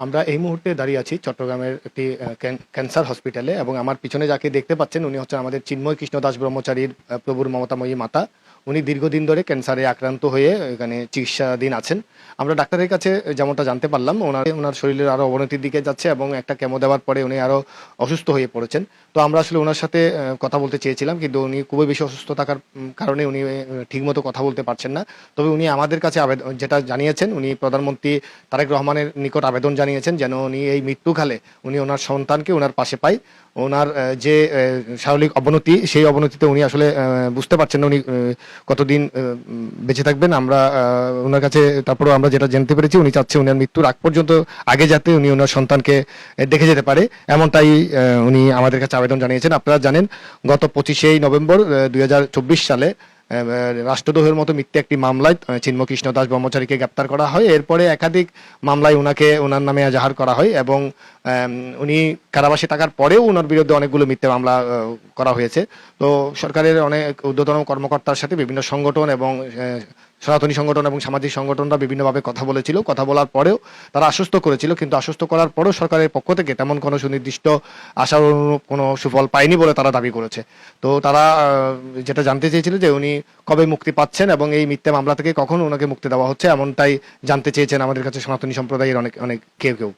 আমরা এই মুহূর্তে দাঁড়িয়ে আছি চট্টগ্রামের একটি ক্যান্সার হসপিটালে এবং আমার পিছনে যাকে দেখতে পাচ্ছেন উনি হচ্ছেন আমাদের চিন্ময় কৃষ্ণ দাস ব্রহ্মচারীর প্রভুর মমতাময়ী মাতা। উনি দীর্ঘদিন ধরে ক্যান্সারে আক্রান্ত হয়ে এখানে চিকিৎসাধীন আছেন। আমরা ডাক্তারের কাছে যেমনটা জানতে পারলাম ওনার শরীরের আরও অবনতির দিকে যাচ্ছে এবং একটা কেমো দেওয়ার পরে উনি আরও অসুস্থ হয়ে পড়েছেন। তো আমরা আসলে ওনার সাথে কথা বলতে চেয়েছিলাম, কিন্তু উনি খুবই বেশি অসুস্থ থাকার কারণে উনি ঠিকমতো কথা বলতে পারছেন না। তবে উনি আমাদের কাছে আবেদন যেটা জানিয়েছেন, উনি প্রধানমন্ত্রী তারেক রহমানের নিকট আবেদন জানিয়েছেন যেন উনি এই মৃত্যুকালে উনি ওনার সন্তানকে ওনার পাশে পায়। ওনার যে শারীরিক অবনতি, সেই অবনতিতে উনি আসলে বুঝতে পারছেন না উনি কতদিন বেঁচে থাকবেন। আমরা ওনার কাছে তারপরে আমরা যেটা জানতে পেরেছি, উনি চাচ্ছে উনার মৃত্যুর আগ পর্যন্ত আগে যাতে উনি ওনার সন্তানকে দেখে যেতে পারে, এমনটাই উনি আমাদের কাছে আবেদন জানিয়েছেন। আপনারা জানেন গত 25শে নভেম্বর 2024 সালে রাষ্ট্রদ্রোহের মতো মিথ্যে একটি মামলায় চিন্ময় কৃষ্ণ দাস ব্রহ্মচারীকে গ্রেপ্তার করা হয়। এরপরে একাধিক মামলায় ওনার নামে এজাহার করা হয় এবং উনি কারাবাসে থাকার পরেও ওনার বিরুদ্ধে অনেকগুলো মিথ্যে মামলা করা হয়েছে। তো সরকারের অনেক ঊর্ধ্বতন কর্মকর্তার সাথে বিভিন্ন সংগঠন এবং সনাতনী সংগঠন এবং সামাজিক সংগঠনরা বিভিন্নভাবে কথা বলেছিল। কথা বলার পরেও তারা আশ্বস্ত করেছিল, কিন্তু আশ্বস্ত করার পরেও সরকারের পক্ষ থেকে তেমন কোনো সুনির্দিষ্ট আশানুরূপ কোনো সুফল পায়নি বলে তারা দাবি করেছে। তো তারা যেটা জানতে চেয়েছিল যে উনি কবে মুক্তি পাচ্ছেন এবং এই মিথ্যে মামলা থেকে কখন ওনাকে মুক্তি দেওয়া হচ্ছে, এমনটাই জানতে চেয়েছেন আমাদের কাছে সনাতনী সম্প্রদায়ের অনেক অনেক কেউ কেউ।